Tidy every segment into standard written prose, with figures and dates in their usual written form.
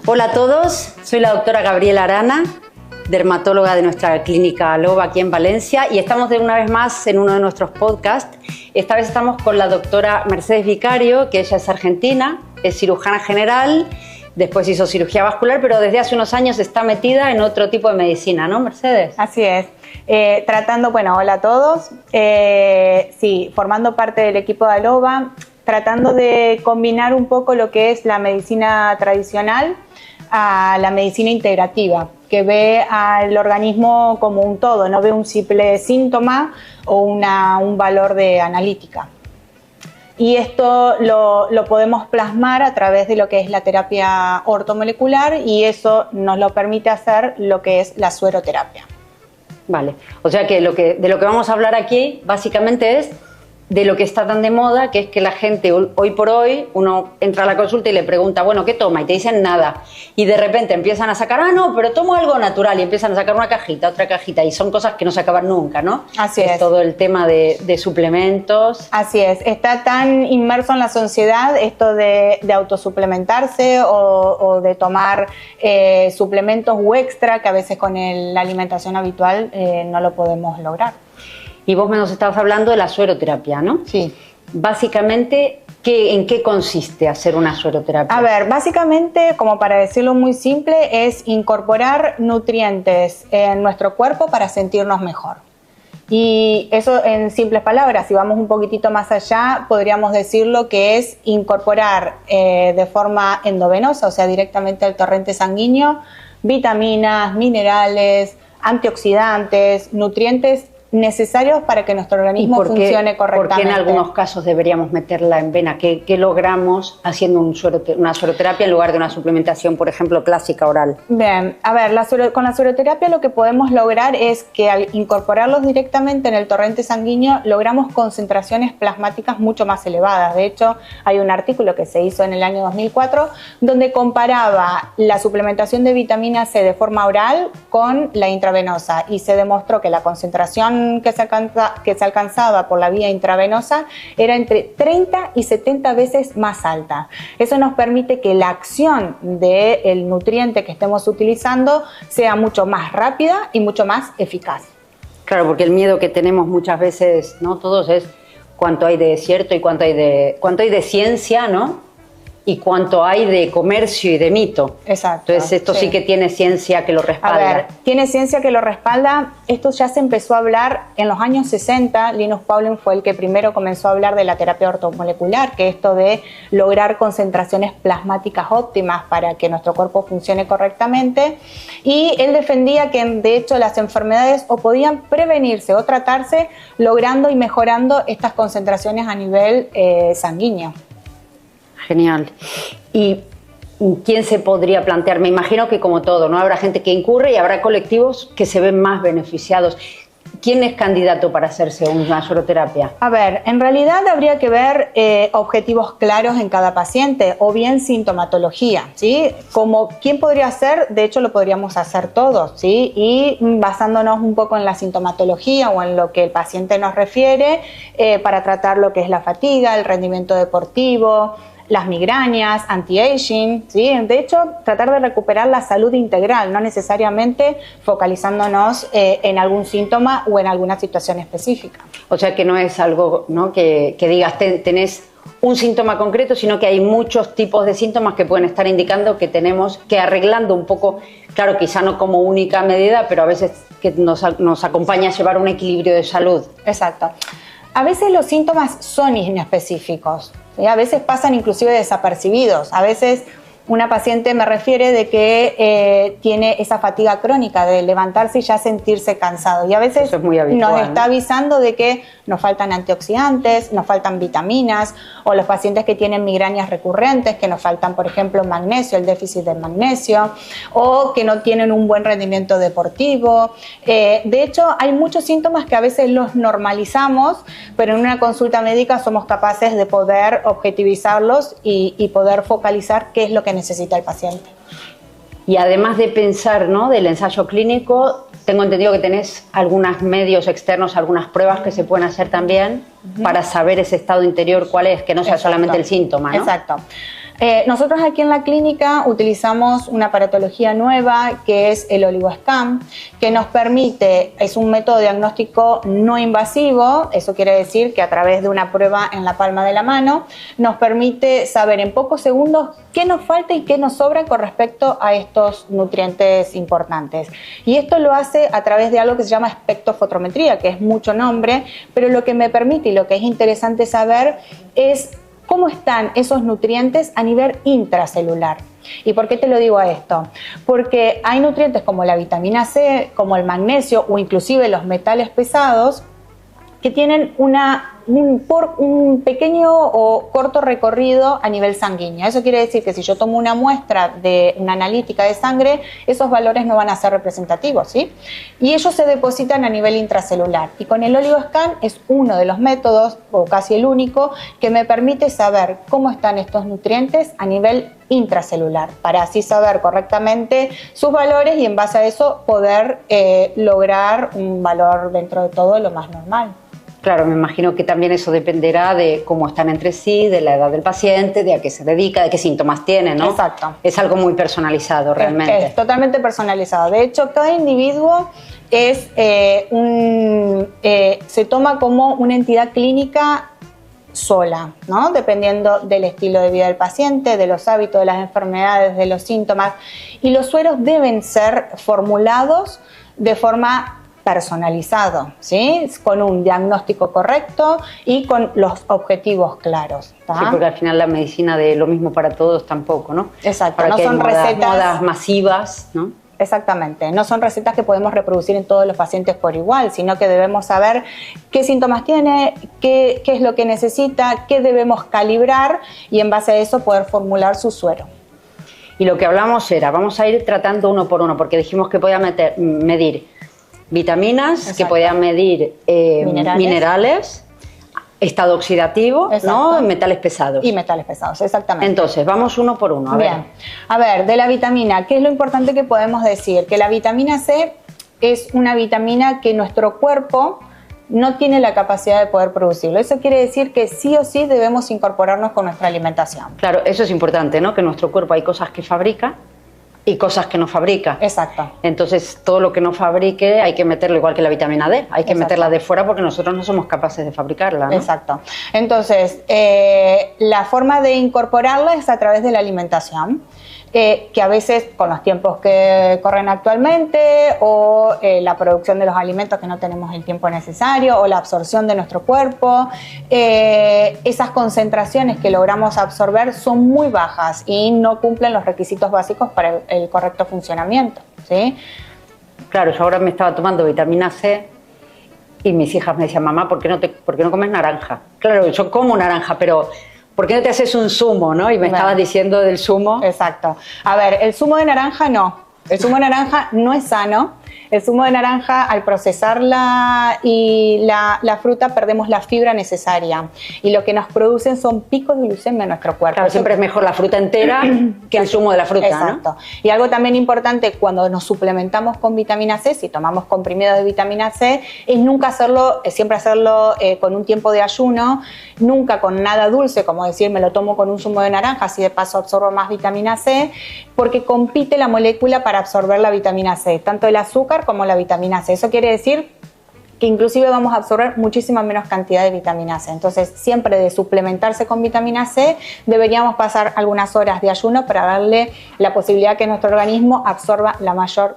Hola a todos, soy la doctora Gabriela Arana, dermatóloga de nuestra clínica Loba aquí en Valencia, y estamos de una vez más en uno de nuestros podcasts. Esta vez estamos con la doctora Mercedes Vicario, que ella es argentina, es cirujana general, después hizo cirugía vascular, pero desde hace unos años está metida en otro tipo de medicina, ¿no, Mercedes? Así es. Hola a todos. Sí, formando parte del equipo de Loba, tratando de combinar un poco lo que es la medicina tradicional a la medicina integrativa, que ve al organismo como un todo, no ve un simple síntoma o un valor de analítica. Y esto lo podemos plasmar a través de lo que es la terapia ortomolecular, y eso nos lo permite hacer lo que es la sueroterapia. Vale, o sea que de lo que vamos a hablar aquí básicamente es de lo que está tan de moda, que es que la gente hoy por hoy, uno entra a la consulta y le pregunta, bueno, ¿qué toma? Y te dicen nada. Y de repente empiezan a sacar, no, pero tomo algo natural, y empiezan a sacar una cajita, otra cajita, y son cosas que no se acaban nunca, ¿no? Así es. Todo el tema de suplementos. Así es, está tan inmerso en la sociedad esto de autosuplementarse o de tomar suplementos u extra, que a veces con la alimentación habitual no lo podemos lograr. Y vos nos estabas hablando de la sueroterapia, ¿no? Sí. Básicamente, ¿en qué consiste hacer una sueroterapia? A ver, básicamente, como para decirlo muy simple, es incorporar nutrientes en nuestro cuerpo para sentirnos mejor. Y eso en simples palabras, si vamos un poquitito más allá, podríamos decirlo que es incorporar de forma endovenosa, o sea, directamente al torrente sanguíneo, vitaminas, minerales, antioxidantes, nutrientes necesarios para que nuestro organismo funcione correctamente. ¿Por qué en algunos casos deberíamos meterla en vena? ¿Qué logramos haciendo una sueroterapia en lugar de una suplementación, por ejemplo, clásica oral? Bien, a ver, con la sueroterapia lo que podemos lograr es que al incorporarlos directamente en el torrente sanguíneo logramos concentraciones plasmáticas mucho más elevadas. De hecho, hay un artículo que se hizo en el año 2004 donde comparaba la suplementación de vitamina C de forma oral con la intravenosa, y se demostró que la concentración que se alcanzaba por la vía intravenosa era entre 30 y 70 veces más alta. Eso nos permite que la acción del nutriente que estemos utilizando sea mucho más rápida y mucho más eficaz. Claro, porque el miedo que tenemos muchas veces, ¿no? Todos, es cuánto hay de cierto y cuánto hay de ciencia, ¿no? Y cuánto hay de comercio y de mito. Exacto. Entonces esto sí que tiene ciencia que lo respalda. A ver, tiene ciencia que lo respalda. Esto ya se empezó a hablar en los años 60. Linus Pauling fue el que primero comenzó a hablar de la terapia ortomolecular, que es esto de lograr concentraciones plasmáticas óptimas para que nuestro cuerpo funcione correctamente. Y él defendía que de hecho las enfermedades o podían prevenirse o tratarse logrando y mejorando estas concentraciones a nivel sanguíneo. Genial. ¿Y quién se podría plantear? Me imagino que como todo, ¿no? Habrá gente que incurre y habrá colectivos que se ven más beneficiados. ¿Quién es candidato para hacerse una sueroterapia? A ver, en realidad habría que ver objetivos claros en cada paciente o bien sintomatología, ¿sí? Como quién podría hacer, de hecho lo podríamos hacer todos, ¿sí? Y basándonos un poco en la sintomatología o en lo que el paciente nos refiere para tratar lo que es la fatiga, el rendimiento deportivo, las migrañas, anti-aging, ¿sí? De hecho, tratar de recuperar la salud integral, no necesariamente focalizándonos en algún síntoma o en alguna situación específica. O sea que no es algo, ¿no? que digas tenés un síntoma concreto, sino que hay muchos tipos de síntomas que pueden estar indicando que tenemos que arreglando un poco, claro, quizá no como única medida, pero a veces que nos acompaña a llevar un equilibrio de salud. Exacto. A veces los síntomas son inespecíficos, ¿sí? A veces pasan inclusive desapercibidos. A veces una paciente me refiere de que tiene esa fatiga crónica de levantarse y ya sentirse cansado. Y a veces eso es muy habitual, nos está avisando de que nos faltan antioxidantes, nos faltan vitaminas, o los pacientes que tienen migrañas recurrentes, que nos faltan, por ejemplo, magnesio, el déficit de magnesio, o que no tienen un buen rendimiento deportivo. De hecho, hay muchos síntomas que a veces los normalizamos, pero en una consulta médica somos capaces de poder objetivizarlos y poder focalizar qué es lo que necesita el paciente. Y además de pensar, ¿no?, del ensayo clínico, tengo entendido que tenés algunos medios externos, algunas pruebas que se pueden hacer también para saber ese estado interior cuál es, que no sea solamente el síntoma, ¿no? Exacto. Nosotros aquí en la clínica utilizamos una aparatología nueva que es el OligoScan, que nos permite, es un método de diagnóstico no invasivo, eso quiere decir que a través de una prueba en la palma de la mano nos permite saber en pocos segundos qué nos falta y qué nos sobra con respecto a estos nutrientes importantes. Y esto lo hace a través de algo que se llama espectrofotometría, que es mucho nombre, pero lo que me permite y lo que es interesante saber es cómo están esos nutrientes a nivel intracelular. ¿Y por qué te lo digo a esto? Porque hay nutrientes como la vitamina C, como el magnesio o inclusive los metales pesados que tienen un pequeño o corto recorrido a nivel sanguíneo. Eso quiere decir que si yo tomo una muestra de una analítica de sangre, esos valores no van a ser representativos, ¿sí? Y ellos se depositan a nivel intracelular. Y con el OligoScan es uno de los métodos, o casi el único, que me permite saber cómo están estos nutrientes a nivel intracelular, para así saber correctamente sus valores y en base a eso poder lograr un valor dentro de todo lo más normal. Claro, me imagino que también eso dependerá de cómo están entre sí, de la edad del paciente, de a qué se dedica, de qué síntomas tiene, ¿no? Exacto. Es algo muy personalizado realmente. Es totalmente personalizado. De hecho, cada individuo se toma como una entidad clínica sola, ¿no? Dependiendo del estilo de vida del paciente, de los hábitos, de las enfermedades, de los síntomas. Y los sueros deben ser formulados de forma personalizado, ¿sí? Con un diagnóstico correcto y con los objetivos claros, ¿tá? Sí, porque al final la medicina de lo mismo para todos tampoco, ¿no? Exacto, no son modas masivas, ¿no? Exactamente, no son recetas que podemos reproducir en todos los pacientes por igual, sino que debemos saber qué síntomas tiene, qué es lo que necesita, qué debemos calibrar y en base a eso poder formular su suero. Y lo que hablamos era, vamos a ir tratando uno por uno, porque dijimos que podía medir vitaminas, exacto, que podían medir minerales, estado oxidativo, ¿no? Metales pesados. Y metales pesados, exactamente. Entonces, vamos uno por uno. Bien. A ver, de la vitamina, ¿qué es lo importante que podemos decir? Que la vitamina C es una vitamina que nuestro cuerpo no tiene la capacidad de poder producirlo. Eso quiere decir que sí o sí debemos incorporarnos con nuestra alimentación. Claro, eso es importante, ¿no? Que en nuestro cuerpo hay cosas que fabrica y cosas que no fabrica. Exacto. Entonces, todo lo que no fabrique hay que meterlo, igual que la vitamina D. Hay que meterla de fuera porque nosotros no somos capaces de fabricarla, ¿no? Exacto. Entonces, la forma de incorporarla es a través de la alimentación. Que a veces con los tiempos que corren actualmente o la producción de los alimentos que no tenemos el tiempo necesario o la absorción de nuestro cuerpo, esas concentraciones que logramos absorber son muy bajas y no cumplen los requisitos básicos para el correcto funcionamiento, ¿sí? Claro, yo ahora me estaba tomando vitamina C y mis hijas me decían, mamá, ¿por qué no comes naranja? Claro, yo como naranja, pero ¿por qué no te haces un zumo, no? Y me estabas diciendo del zumo. Exacto. A ver, el zumo de naranja no. El zumo de naranja no es sano. El zumo de naranja, al procesarla y la fruta, perdemos la fibra necesaria. Y lo que nos producen son picos de glucemia en nuestro cuerpo. Claro, siempre es mejor la fruta entera que el zumo de la fruta, exacto, ¿no? Y algo también importante cuando nos suplementamos con vitamina C, si tomamos comprimidos de vitamina C, es siempre hacerlo con un tiempo de ayuno, nunca con nada dulce, como decir, me lo tomo con un zumo de naranja, así de paso absorbo más vitamina C, porque compite la molécula para absorber la vitamina C, tanto el azúcar como la vitamina C. Eso quiere decir que inclusive vamos a absorber muchísima menos cantidad de vitamina C. Entonces, siempre de suplementarse con vitamina C, deberíamos pasar algunas horas de ayuno para darle la posibilidad que nuestro organismo absorba la mayor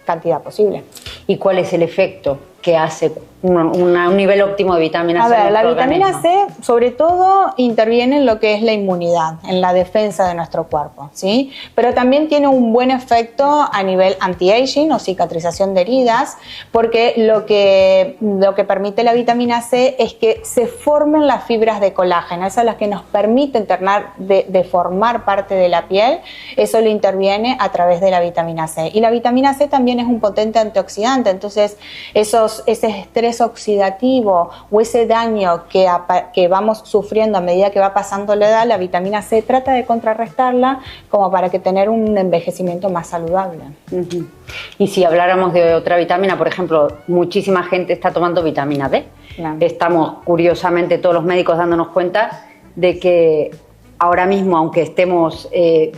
cantidad posible. ¿Y cuál es el efecto que hace un nivel óptimo de vitamina C? A ver, la vitamina C sobre todo interviene en lo que es la inmunidad, en la defensa de nuestro cuerpo, ¿sí? Pero también tiene un buen efecto a nivel anti-aging o cicatrización de heridas, porque lo que permite la vitamina C es que se formen las fibras de colágeno, esas son las que nos permiten deformar parte de la piel, eso lo interviene a través de la vitamina C. Y la vitamina C también es un potente antioxidante, entonces ese estrés oxidativo o ese daño que vamos sufriendo a medida que va pasando la edad, la vitamina C trata de contrarrestarla como para que tener un envejecimiento más saludable. Uh-huh. Y si habláramos de otra vitamina, por ejemplo, muchísima gente está tomando vitamina D. Claro. Estamos curiosamente todos los médicos dándonos cuenta de que ahora mismo, aunque estemos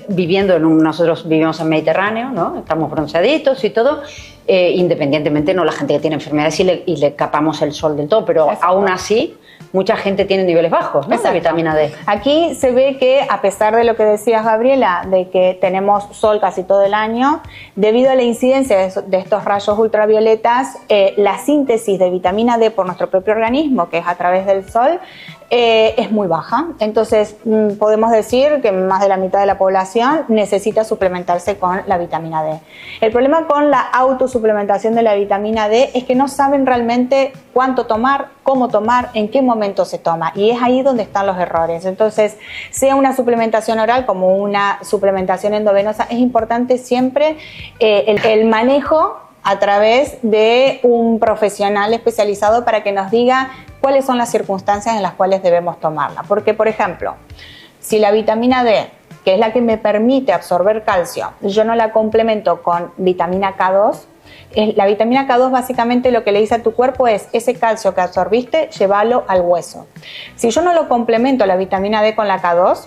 nosotros vivimos en Mediterráneo, ¿no? Estamos bronceaditos y todo, independientemente, no la gente que tiene enfermedades y le capamos el sol del todo, pero aún así mucha gente tiene niveles bajos, ¿no? De vitamina D. Aquí se ve que, a pesar de lo que decías, Gabriela, de que tenemos sol casi todo el año, debido a la incidencia de estos rayos ultravioletas, la síntesis de vitamina D por nuestro propio organismo, que es a través del sol, es muy baja. Entonces, podemos decir que más de la mitad de la población necesita suplementarse con la vitamina D. El problema con la autosuplementación de la vitamina D es que no saben realmente cuánto tomar, cómo tomar, en qué momento se toma. Y es ahí donde están los errores. Entonces, sea una suplementación oral como una suplementación endovenosa, es importante siempre el manejo a través de un profesional especializado para que nos diga cuáles son las circunstancias en las cuales debemos tomarla. Porque, por ejemplo, si la vitamina D, que es la que me permite absorber calcio, yo no la complemento con vitamina K2, la vitamina K2 básicamente lo que le dice a tu cuerpo es: ese calcio que absorbiste, llévalo al hueso. Si yo no lo complemento la vitamina D con la K2,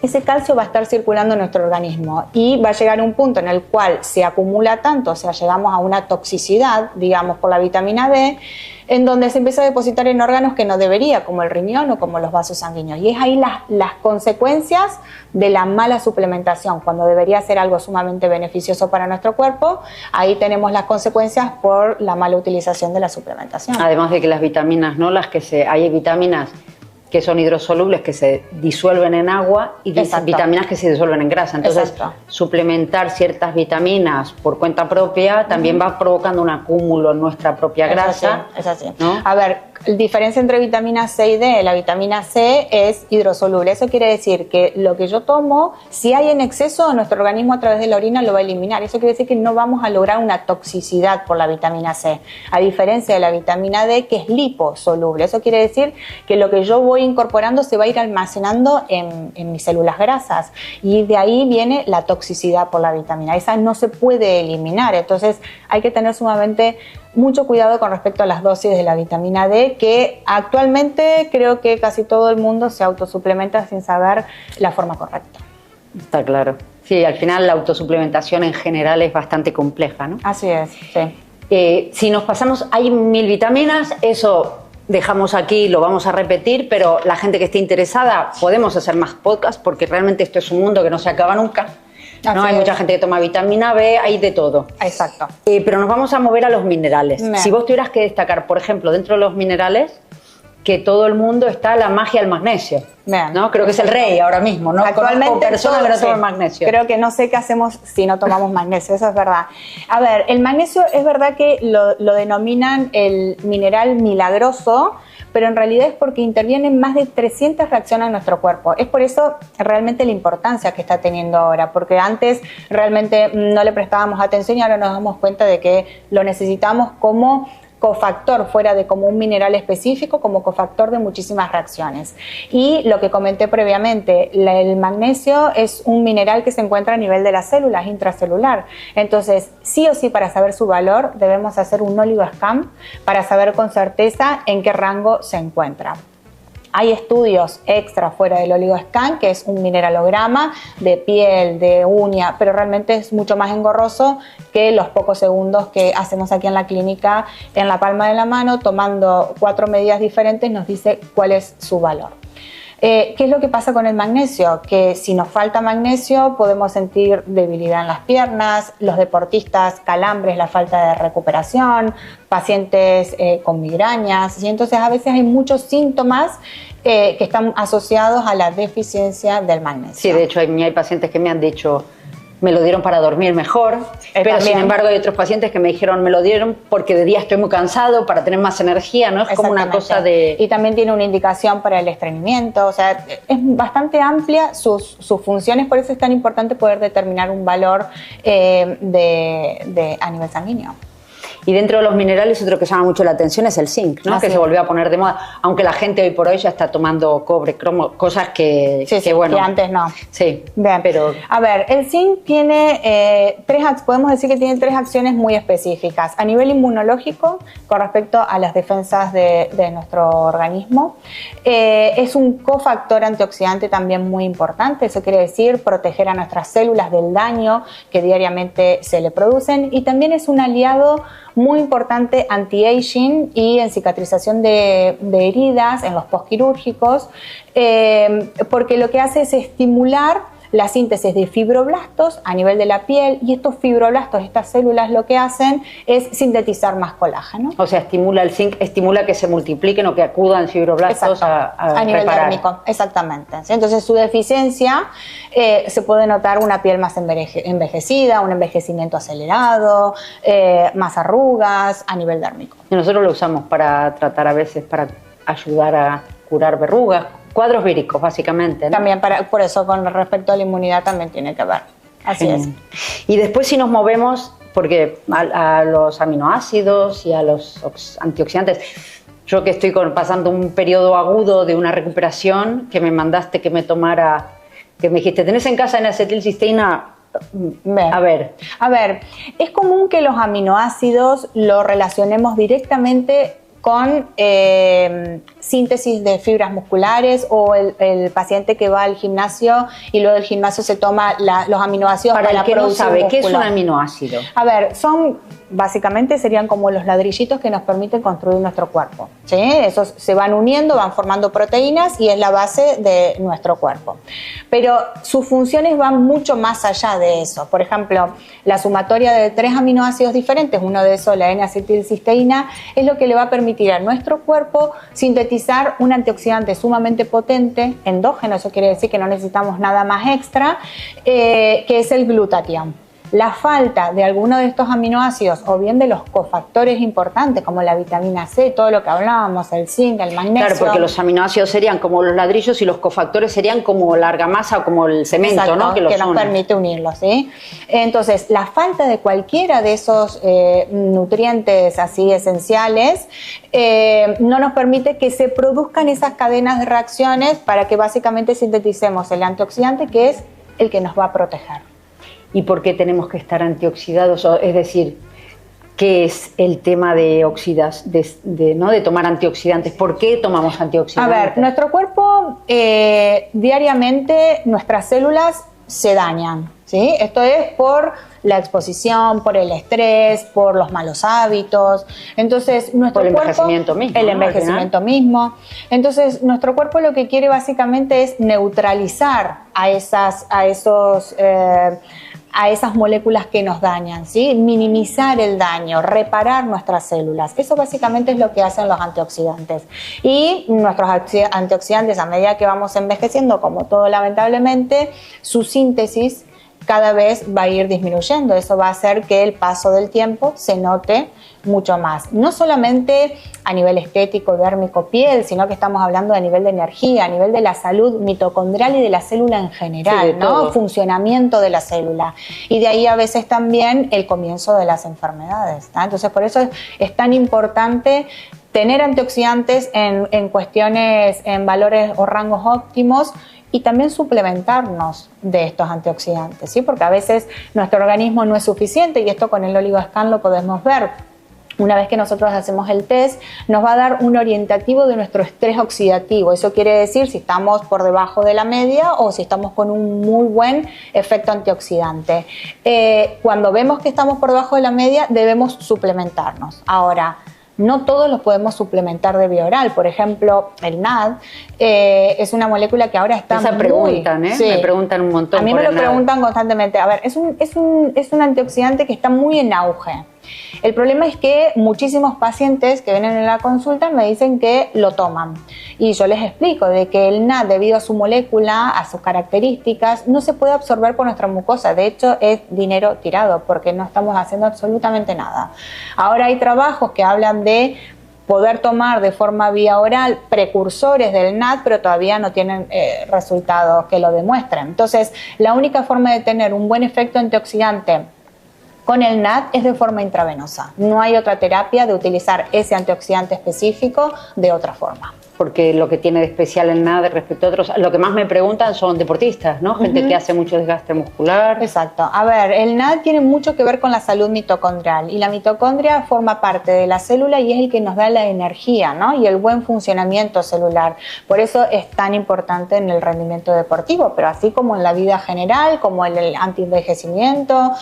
ese calcio va a estar circulando en nuestro organismo y va a llegar a un punto en el cual se acumula tanto, o sea, llegamos a una toxicidad, digamos, por la vitamina D, en donde se empieza a depositar en órganos que no debería, como el riñón o como los vasos sanguíneos. Y es ahí las consecuencias de la mala suplementación. Cuando debería ser algo sumamente beneficioso para nuestro cuerpo, ahí tenemos las consecuencias por la mala utilización de la suplementación. Además de que las vitaminas, ¿no? Hay vitaminas que son hidrosolubles, que se disuelven en agua, y vitaminas que se disuelven en grasa. Entonces, suplementar ciertas vitaminas por cuenta propia también va provocando un acúmulo en nuestra propia grasa. Es así. ¿No? A ver, la diferencia entre vitamina C y D: la vitamina C es hidrosoluble. Eso quiere decir que lo que yo tomo, si hay en exceso, nuestro organismo a través de la orina lo va a eliminar. Eso quiere decir que no vamos a lograr una toxicidad por la vitamina C, a diferencia de la vitamina D, que es liposoluble. Eso quiere decir que lo que yo voy incorporando se va a ir almacenando en mis células grasas, y de ahí viene la toxicidad por la vitamina. Esa no se puede eliminar. Entonces hay que tener sumamente mucho cuidado con respecto a las dosis de la vitamina D, que actualmente creo que casi todo el mundo se autosuplementa sin saber la forma correcta. Está claro. Sí, al final la autosuplementación en general es bastante compleja, ¿no? Así es, sí. Si nos pasamos, hay 1000 vitaminas, eso dejamos aquí, lo vamos a repetir, pero la gente que esté interesada, podemos hacer más podcasts, porque realmente esto es un mundo que no se acaba nunca. ¿No? Hay mucha gente que toma vitamina B, hay de todo. Exacto. Pero nos vamos a mover a los minerales. Si vos tuvieras que destacar, por ejemplo, dentro de los minerales, que todo el mundo está la magia del magnesio. ¿No? Creo que es el rey ahora mismo, ¿no? Actualmente personas que no toman magnesio. Creo que no sé qué hacemos si no tomamos magnesio, eso es verdad. A ver, el magnesio es verdad que lo denominan el mineral milagroso, pero en realidad es porque interviene en más de 300 reacciones en nuestro cuerpo. Es por eso realmente la importancia que está teniendo ahora, porque antes realmente no le prestábamos atención y ahora nos damos cuenta de que lo necesitamos como cofactor, fuera de como un mineral específico, como cofactor de muchísimas reacciones. Y lo que comenté previamente, el magnesio es un mineral que se encuentra a nivel de las células, intracelular. Entonces, sí o sí, para saber su valor, debemos hacer un OligoScan para saber con certeza en qué rango se encuentra. Hay estudios extra fuera del OligoScan, que es un mineralograma de piel, de uña, pero realmente es mucho más engorroso que los pocos segundos que hacemos aquí en la clínica, en la palma de la mano, tomando 4 medidas diferentes, nos dice cuál es su valor. ¿Qué es lo que pasa con el magnesio? Que si nos falta magnesio podemos sentir debilidad en las piernas, los deportistas calambres, la falta de recuperación, pacientes con migrañas, y entonces a veces hay muchos síntomas que están asociados a la deficiencia del magnesio. Sí, de hecho hay pacientes que me han dicho: me lo dieron para dormir mejor, pero también, sin embargo hay otros pacientes que me dijeron: me lo dieron porque de día estoy muy cansado, para tener más energía, ¿no? Es como una cosa de... Y también tiene una indicación para el estreñimiento, o sea, es bastante amplia sus funciones, por eso es tan importante poder determinar un valor a nivel sanguíneo. Y dentro de los minerales, otro que llama mucho la atención es el zinc, ¿no? Que se volvió a poner de moda, aunque la gente hoy por hoy ya está tomando cobre, cromo, cosas que bueno, que antes no. Sí, bien. Pero a ver, el zinc tiene podemos decir que tiene 3 acciones muy específicas. A nivel inmunológico, con respecto a las defensas de nuestro organismo, es un cofactor antioxidante también muy importante. Eso quiere decir proteger a nuestras células del daño que diariamente se le producen, y también es un aliado muy importante anti-aging y en cicatrización de heridas en los postquirúrgicos, porque lo que hace es estimular la síntesis de fibroblastos a nivel de la piel, y estos fibroblastos, estas células, lo que hacen es sintetizar más colágeno. O sea, el zinc estimula que se multipliquen o que acudan fibroblastos a nivel reparar. dérmico, exactamente. Entonces, su deficiencia se puede notar una piel más envejecida, un envejecimiento acelerado, más arrugas a nivel dérmico. Y nosotros lo usamos para tratar a veces, para ayudar a curar verrugas, cuadros víricos, básicamente, ¿no? También por eso, con respecto a la inmunidad, también tiene que ver. Así es. Y después, si nos movemos, porque a los aminoácidos y a los antioxidantes, yo que estoy pasando un periodo agudo de una recuperación, que me mandaste que me tomara, que me dijiste, ¿tenés en casa N-acetilcisteína? A ver, es común que los aminoácidos lo relacionemos directamente con síntesis de fibras musculares, o el paciente que va al gimnasio y luego del gimnasio se toma los aminoácidos para la producción muscular. ¿Qué es un aminoácido? A ver, básicamente serían como los ladrillitos que nos permiten construir nuestro cuerpo, ¿sí? Esos se van uniendo, van formando proteínas y es la base de nuestro cuerpo. Pero sus funciones van mucho más allá de eso. Por ejemplo, la sumatoria de 3 aminoácidos diferentes, uno de esos, la N-acetilcisteína, es lo que le va a permitir a nuestro cuerpo sintetizar un antioxidante sumamente potente, endógeno, eso quiere decir que no necesitamos nada más extra, que es el glutatión. La falta de alguno de estos aminoácidos, o bien de los cofactores importantes como la vitamina C, todo lo que hablábamos, el zinc, el magnesio. Claro, porque los aminoácidos serían como los ladrillos y los cofactores serían como la argamasa o como el cemento. Exacto, ¿no? Que nos permite unirlos, ¿sí? Entonces, la falta de cualquiera de esos nutrientes así esenciales no nos permite que se produzcan esas cadenas de reacciones para que básicamente sinteticemos el antioxidante, que es el que nos va a proteger. ¿Y por qué tenemos que estar antioxidados? Es decir, ¿qué es el tema de de tomar antioxidantes? ¿Por qué tomamos antioxidantes? A ver, nuestro cuerpo diariamente, nuestras células se dañan, ¿sí? Esto es por la exposición, por el estrés, por los malos hábitos. Entonces, nuestro cuerpo... El envejecimiento mismo. El envejecimiento mismo. Entonces, nuestro cuerpo lo que quiere básicamente es neutralizar a esas moléculas que nos dañan, ¿sí? Minimizar el daño, reparar nuestras células. Eso básicamente es lo que hacen los antioxidantes. Y nuestros antioxidantes, a medida que vamos envejeciendo, como todo lamentablemente, su síntesis cada vez va a ir disminuyendo. Eso va a hacer que el paso del tiempo se note mucho más. No solamente a nivel estético, dérmico, piel, sino que estamos hablando a nivel de energía, a nivel de la salud mitocondrial y de la célula en general, sí, ¿no? Funcionamiento de la célula. Y de ahí a veces también el comienzo de las enfermedades, ¿no? Entonces, por eso es tan importante tener antioxidantes en cuestiones, en valores o rangos óptimos, y también suplementarnos de estos antioxidantes, ¿sí? Porque a veces nuestro organismo no es suficiente, y esto con el OligoScan lo podemos ver. Una vez que nosotros hacemos el test, nos va a dar un orientativo de nuestro estrés oxidativo. Eso quiere decir si estamos por debajo de la media o si estamos con un muy buen efecto antioxidante. Cuando vemos que estamos por debajo de la media, debemos suplementarnos. Ahora, no todos los podemos suplementar de vía oral. Por ejemplo, el NAD es una molécula que ahora está Me preguntan un montón. A mí me lo preguntan constantemente. A ver, es un antioxidante que está muy en auge. El problema es que muchísimos pacientes que vienen en la consulta me dicen que lo toman, y yo les explico de que el NAD, debido a su molécula, a sus características, no se puede absorber por nuestra mucosa. De hecho, es dinero tirado porque no estamos haciendo absolutamente nada. Ahora hay trabajos que hablan de poder tomar de forma vía oral precursores del NAD, pero todavía no tienen resultados que lo demuestren. Entonces, la única forma de tener un buen efecto antioxidante Con el NAD es de forma intravenosa. No hay otra terapia de utilizar ese antioxidante específico de otra forma. Porque lo que tiene de especial el NAD respecto a otros, lo que más me preguntan son deportistas, ¿no? Gente que hace mucho desgaste muscular. Exacto. A ver, el NAD tiene mucho que ver con la salud mitocondrial y la mitocondria forma parte de la célula y es el que nos da la energía, ¿no? Y el buen funcionamiento celular. Por eso es tan importante en el rendimiento deportivo, pero así como en la vida general, como en el antienvejecimiento,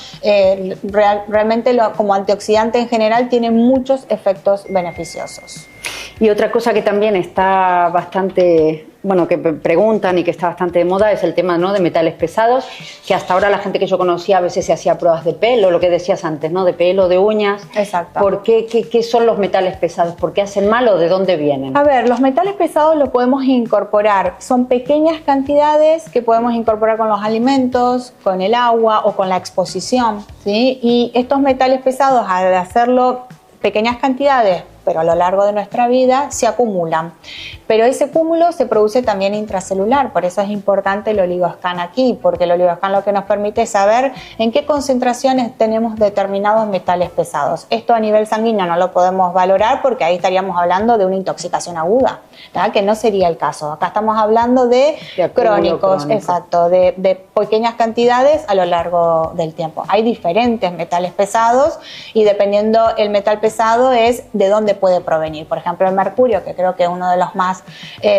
realmente como antioxidante en general tiene muchos efectos beneficiosos. Y otra cosa que también está bastante, bueno, que preguntan y que está bastante de moda es el tema, ¿no?, de metales pesados, que hasta ahora la gente que yo conocía a veces se hacía pruebas de pelo, lo que decías antes, ¿no?, de pelo, de uñas. Exacto. ¿Por qué? ¿Qué son los metales pesados? ¿Por qué hacen mal o de dónde vienen? A ver, los metales pesados los podemos incorporar. Son pequeñas cantidades que podemos incorporar con los alimentos, con el agua o con la exposición, ¿sí? Y estos metales pesados, al hacerlo pequeñas cantidades, pero a lo largo de nuestra vida se acumulan. Pero ese cúmulo se produce también intracelular, por eso es importante el oligoscan aquí, porque el oligoscan lo que nos permite es saber en qué concentraciones tenemos determinados metales pesados. Esto a nivel sanguíneo no lo podemos valorar porque ahí estaríamos hablando de una intoxicación aguda, ¿verdad?, que no sería el caso. Acá estamos hablando de crónicos, exacto, de pequeñas cantidades a lo largo del tiempo. Hay diferentes metales pesados y dependiendo el metal pesado es de dónde puede provenir. Por ejemplo, el mercurio, que creo que es uno de los más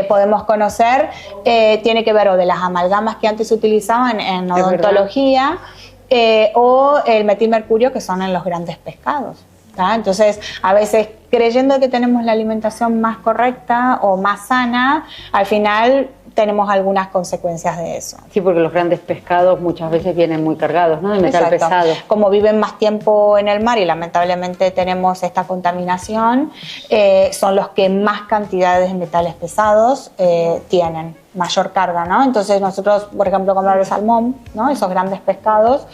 podemos conocer, tiene que ver o de las amalgamas que antes se utilizaban en odontología o el metilmercurio que son en los grandes pescados. ¿tá? Entonces, a veces creyendo que tenemos la alimentación más correcta o más sana, al final tenemos algunas consecuencias de eso. Sí, porque los grandes pescados muchas veces vienen muy cargados, ¿no?, de metal pesado. Como viven más tiempo en el mar y lamentablemente tenemos esta contaminación, son los que más cantidades de metales pesados tienen, mayor carga, ¿no? Entonces nosotros, por ejemplo, comer el salmón, ¿no?, esos grandes pescados,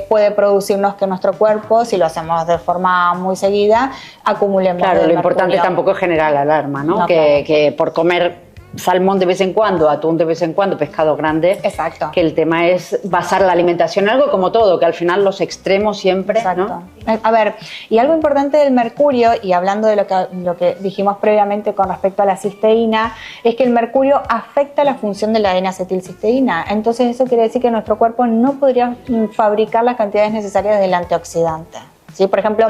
puede producirnos que nuestro cuerpo, si lo hacemos de forma muy seguida, acumulemos. Claro, lo importante tampoco es generar alarma, ¿no? Que por comer salmón de vez en cuando, atún de vez en cuando, pescado grande. Exacto. Que el tema es basar la alimentación en algo como todo, que al final los extremos siempre, exacto, ¿no? A ver, y algo importante del mercurio, y hablando de lo que dijimos previamente con respecto a la cisteína, es que el mercurio afecta la función de la N-acetilcisteína. Entonces eso quiere decir que nuestro cuerpo no podría fabricar las cantidades necesarias del antioxidante. ¿Sí? Por ejemplo,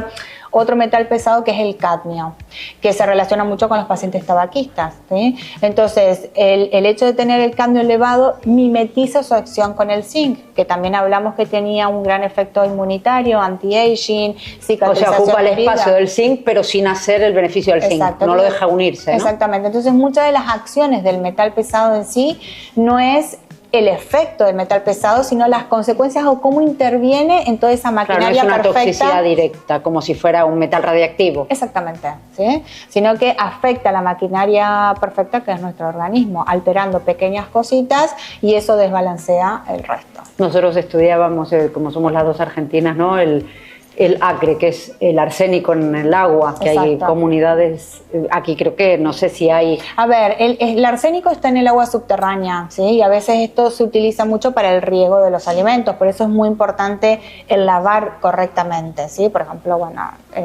otro metal pesado que es el cadmio, que se relaciona mucho con los pacientes tabaquistas, ¿sí? Entonces, el hecho de tener el cadmio elevado mimetiza su acción con el zinc, que también hablamos que tenía un gran efecto inmunitario, anti-aging, cicatrización. O sea, ocupa el espacio del zinc, pero sin hacer el beneficio del zinc, no lo deja unirse, ¿no? Exactamente, entonces muchas de las acciones del metal pesado en sí no es el efecto del metal pesado, sino las consecuencias o cómo interviene en toda esa maquinaria perfecta. Claro, no es una toxicidad directa, como si fuera un metal radiactivo. Exactamente, ¿sí? Sino que afecta a la maquinaria perfecta que es nuestro organismo, alterando pequeñas cositas y eso desbalancea el resto. Nosotros estudiábamos, como somos las dos argentinas, ¿no?, el acre, que es el arsénico en el agua, que hay comunidades, aquí creo que, no sé si hay... A ver, el arsénico está en el agua subterránea, ¿sí? Y a veces esto se utiliza mucho para el riego de los alimentos, por eso es muy importante el lavar correctamente, ¿sí? Por ejemplo, bueno,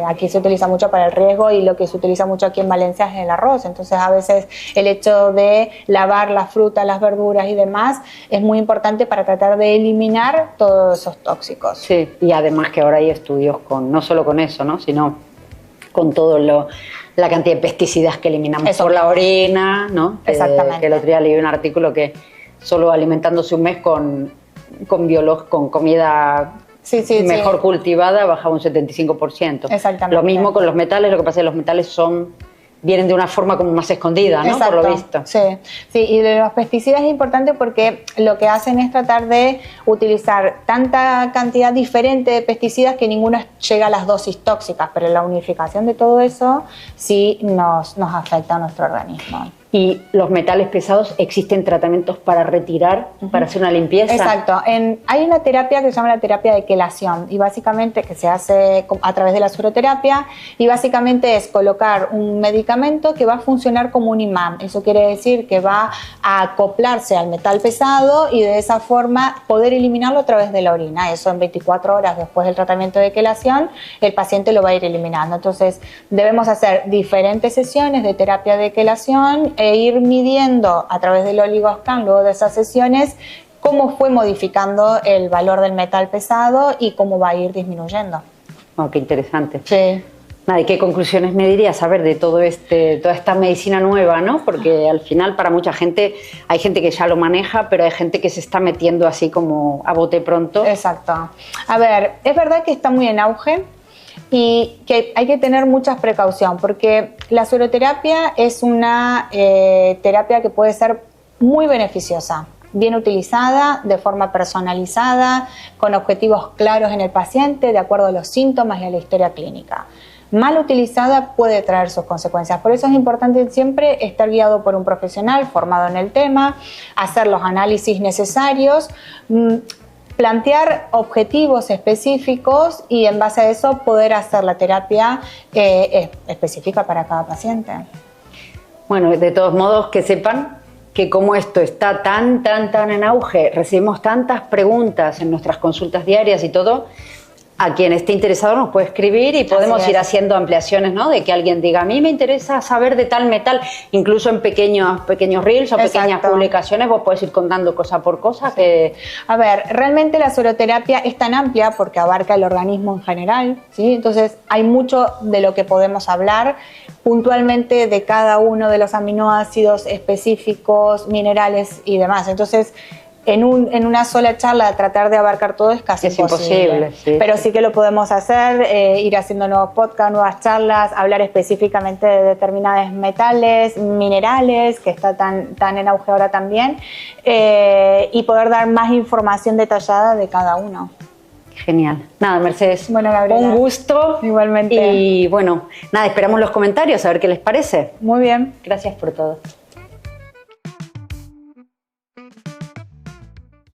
aquí se utiliza mucho para el riego y lo que se utiliza mucho aquí en Valencia es el arroz, entonces a veces el hecho de lavar las frutas, las verduras y demás es muy importante para tratar de eliminar todos esos tóxicos. Sí, y además que ahora hay estudios no solo con eso, ¿no?, sino con todo la cantidad de pesticidas que eliminamos por la orina, ¿no? Exactamente. Que el otro día leí un artículo que solo alimentándose un mes con comida mejor cultivada bajaba un 75%. Exactamente. Lo mismo con los metales, lo que pasa es que los metales vienen de una forma como más escondida, ¿no? Exacto. Por lo visto. Sí, y de los pesticidas es importante porque lo que hacen es tratar de utilizar tanta cantidad diferente de pesticidas que ninguno llega a las dosis tóxicas, pero la unificación de todo eso sí nos afecta a nuestro organismo. Y los metales pesados, ¿existen tratamientos para retirar, para hacer una limpieza? Exacto. Hay una terapia que se llama la terapia de quelación y básicamente que se hace a través de la sueroterapia y básicamente es colocar un medicamento que va a funcionar como un imán. Eso quiere decir que va a acoplarse al metal pesado y de esa forma poder eliminarlo a través de la orina. Eso en 24 horas después del tratamiento de quelación, el paciente lo va a ir eliminando. Entonces debemos hacer diferentes sesiones de terapia de quelación e ir midiendo a través del oligoscan luego de esas sesiones cómo fue modificando el valor del metal pesado y cómo va a ir disminuyendo. Oh, qué interesante. Sí. Nada, ¿y qué conclusiones me dirías a ver de toda esta medicina nueva, ¿no? Porque al final para mucha gente hay gente que ya lo maneja, pero hay gente que se está metiendo así como a bote pronto. Exacto. A ver, es verdad que está muy en auge y que hay que tener mucha precaución porque la sueroterapia es una terapia que puede ser muy beneficiosa, bien utilizada, de forma personalizada, con objetivos claros en el paciente, de acuerdo a los síntomas y a la historia clínica. Mal utilizada puede traer sus consecuencias. Por eso es importante siempre estar guiado por un profesional formado en el tema, hacer los análisis necesarios, plantear objetivos específicos y en base a eso poder hacer la terapia específica para cada paciente. Bueno, de todos modos que sepan que como esto está tan en auge, recibimos tantas preguntas en nuestras consultas diarias y todo, a quien esté interesado nos puede escribir y podemos ir haciendo ampliaciones, ¿no? De que alguien diga, a mí me interesa saber de tal metal, incluso en pequeños reels o pequeñas publicaciones, vos podés ir contando cosa por cosa. Sí. A ver, realmente la sueroterapia es tan amplia porque abarca el organismo en general, ¿sí? Entonces hay mucho de lo que podemos hablar puntualmente de cada uno de los aminoácidos específicos, minerales y demás. Entonces, en una sola charla tratar de abarcar todo es casi imposible. Sí. Pero sí que lo podemos hacer, ir haciendo nuevos podcasts, nuevas charlas, hablar específicamente de determinados metales, minerales, que está tan en auge ahora también, y poder dar más información detallada de cada uno. Genial. Nada, Mercedes, bueno, Gabriela, un gusto. Igualmente. Y bueno, nada, esperamos los comentarios a ver qué les parece. Muy bien. Gracias por todo.